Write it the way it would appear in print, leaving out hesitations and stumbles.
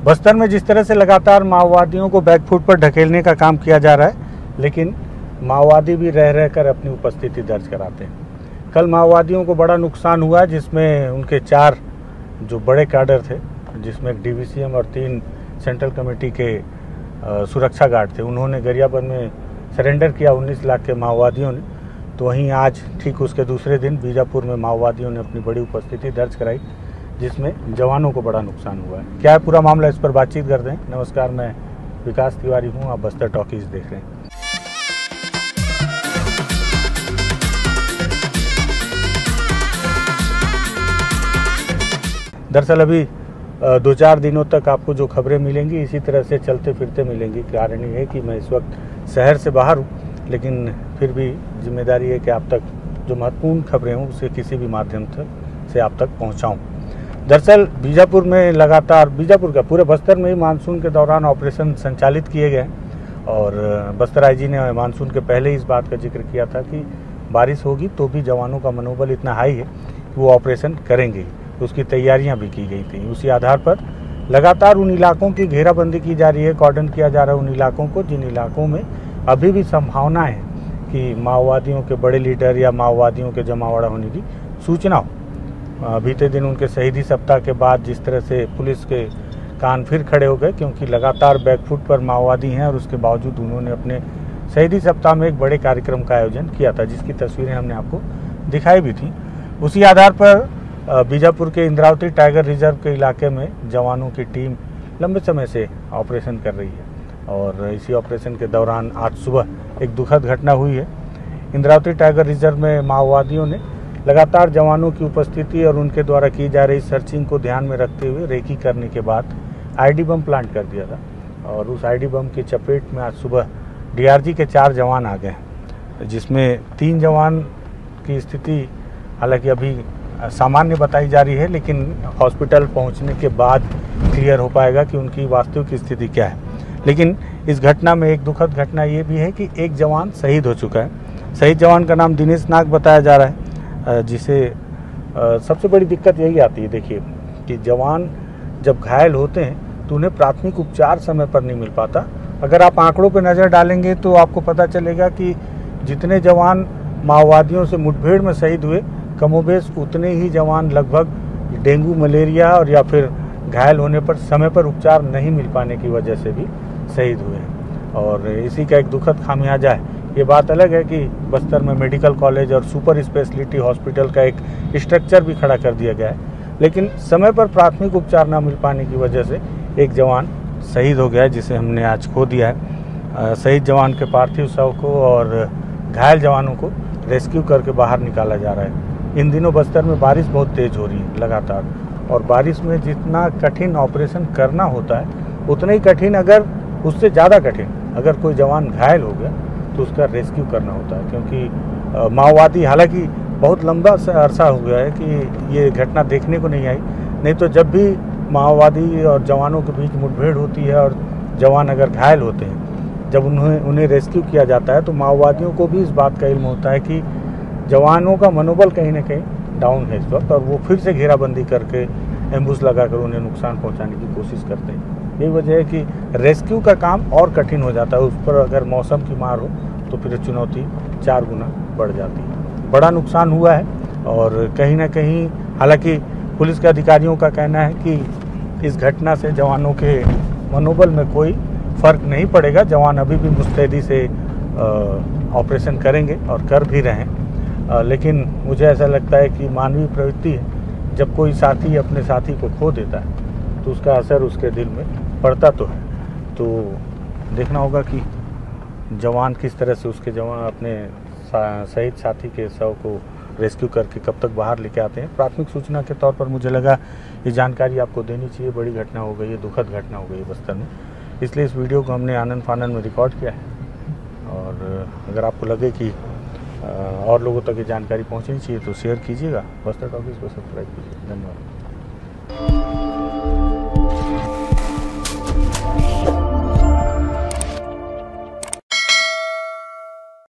बस्तर में जिस तरह से लगातार माओवादियों को बैकफुट पर ढकेलने का काम किया जा रहा है, लेकिन माओवादी भी रह रहकर अपनी उपस्थिति दर्ज कराते हैं। कल माओवादियों को बड़ा नुकसान हुआ, जिसमें उनके 4 जो बड़े कैडर थे, जिसमें एक डीवीसीएम और 3 सेंट्रल कमेटी के सुरक्षा गार्ड थे, उन्होंने गरियाबंद में सरेंडर किया 19 लाख के माओवादियों ने। तो वहीं आज ठीक उसके दूसरे दिन बीजापुर में माओवादियों ने अपनी बड़ी उपस्थिति दर्ज कराई, जिसमें जवानों को बड़ा नुकसान हुआ है। क्या है पूरा मामला, इस पर बातचीत करते हैं। नमस्कार, मैं विकास तिवारी हूं, आप बस्तर टॉकीज देख रहे हैं। दरअसल अभी 2-4 दिनों तक आपको जो खबरें मिलेंगी इसी तरह से चलते फिरते मिलेंगी। कारण ये है कि मैं इस वक्त शहर से बाहर हूँ, लेकिन फिर भी जिम्मेदारी है कि आप तक जो महत्वपूर्ण खबरें हों उसे किसी भी माध्यम से आप तक पहुँचाऊँ। दरअसल बीजापुर में लगातार, बीजापुर का पूरे बस्तर में ही मानसून के दौरान ऑपरेशन संचालित किए गए और बस्तर आईजी ने मानसून के पहले इस बात का जिक्र किया था कि बारिश होगी तो भी जवानों का मनोबल इतना हाई है कि वो ऑपरेशन करेंगे। उसकी तैयारियां भी की गई थी। उसी आधार पर लगातार उन इलाकों की घेराबंदी की जा रही है, कॉर्डन किया जा रहा है उन इलाकों को जिन इलाकों में अभी भी संभावना है कि माओवादियों के बड़े लीडर या माओवादियों के जमावड़ा होने की सूचना हो। बीते दिन उनके शहीदी सप्ताह के बाद जिस तरह से पुलिस के कान फिर खड़े हो गए, क्योंकि लगातार बैकफुट पर माओवादी हैं और उसके बावजूद उन्होंने अपने शहीदी सप्ताह में एक बड़े कार्यक्रम का आयोजन किया था, जिसकी तस्वीरें हमने आपको दिखाई भी थी। उसी आधार पर बीजापुर के इंद्रावती टाइगर रिजर्व के इलाके में जवानों की टीम लंबे समय से ऑपरेशन कर रही है और इसी ऑपरेशन के दौरान आज सुबह एक दुखद घटना हुई है। इंद्रावती टाइगर रिजर्व में माओवादियों ने लगातार जवानों की उपस्थिति और उनके द्वारा की जा रही सर्चिंग को ध्यान में रखते हुए रेकी करने के बाद आईडी बम प्लांट कर दिया था और उस आईडी बम की चपेट में आज सुबह डीआरजी के 4 जवान आ गए, जिसमें 3 जवान की स्थिति हालांकि अभी सामान्य बताई जा रही है, लेकिन हॉस्पिटल पहुंचने के बाद क्लियर हो पाएगा कि उनकी वास्तविक स्थिति क्या है। लेकिन इस घटना में एक दुखद घटना ये भी है कि एक जवान शहीद हो चुका है। शहीद जवान का नाम दिनेश नाग बताया जा रहा है, जिसे सबसे बड़ी दिक्कत यही आती है, देखिए कि जवान जब घायल होते हैं तो उन्हें प्राथमिक उपचार समय पर नहीं मिल पाता। अगर आप आंकड़ों पर नज़र डालेंगे तो आपको पता चलेगा कि जितने जवान माओवादियों से मुठभेड़ में शहीद हुए, कमोबेश उतने ही जवान लगभग डेंगू, मलेरिया और या फिर घायल होने पर समय पर उपचार नहीं मिल पाने की वजह से भी शहीद हुए हैं और इसी का एक दुखद खामियाजा है। ये बात अलग है कि बस्तर में मेडिकल कॉलेज और सुपर स्पेशलिटी हॉस्पिटल का एक स्ट्रक्चर भी खड़ा कर दिया गया है, लेकिन समय पर प्राथमिक उपचार न मिल पाने की वजह से एक जवान शहीद हो गया है, जिसे हमने आज खो दिया है। शहीद जवान के पार्थिव शव को और घायल जवानों को रेस्क्यू करके बाहर निकाला जा रहा है। इन दिनों बस्तर में बारिश बहुत तेज़ हो रही है लगातार, और बारिश में जितना कठिन ऑपरेशन करना होता है उतना ही कठिन, अगर उससे ज़्यादा कठिन, अगर कोई जवान घायल हो गया तो उसका रेस्क्यू करना होता है। क्योंकि माओवादी, हालांकि बहुत लंबा अरसा हो गया है कि ये घटना देखने को नहीं आई, नहीं तो जब भी माओवादी और जवानों के बीच मुठभेड़ होती है और जवान अगर घायल होते हैं, जब उन्हें रेस्क्यू किया जाता है तो माओवादियों को भी इस बात का इल्म होता है कि जवानों का मनोबल कहीं ना कहीं डाउन है इस वक्त, और वो फिर से घेराबंदी करके एम्बुश लगाकर उन्हें नुकसान पहुंचाने की कोशिश करते हैं। यही वजह है कि रेस्क्यू का काम और कठिन हो जाता है। उस पर अगर मौसम की मार हो तो फिर चुनौती 4 गुना बढ़ जाती है। बड़ा नुकसान हुआ है और कहीं ना कहीं, हालांकि पुलिस के अधिकारियों का कहना है कि इस घटना से जवानों के मनोबल में कोई फ़र्क नहीं पड़ेगा। जवान अभी भी मुस्तैदी से ऑपरेशन करेंगे और कर भी रहे हैं, लेकिन मुझे ऐसा लगता है कि मानवीय प्रवृत्ति है, जब कोई साथी अपने साथी को खो देता है तो उसका असर उसके दिल में पड़ता तो है। तो देखना होगा कि जवान किस तरह से अपने शहीद साथी के शव को रेस्क्यू करके कब तक बाहर लेके आते हैं। प्राथमिक सूचना के तौर पर मुझे लगा ये जानकारी आपको देनी चाहिए। बड़ी घटना हो गई है, दुखद घटना हो गई है बस्तर में, इसलिए इस वीडियो को हमने आनंद फानंद में रिकॉर्ड किया है। और अगर आपको लगे कि और लोगों तक ये जानकारी पहुंचनी चाहिए तो शेयर कीजिएगा। बस्तर टॉकीज को सब्सक्राइब कीजिए। धन्यवाद।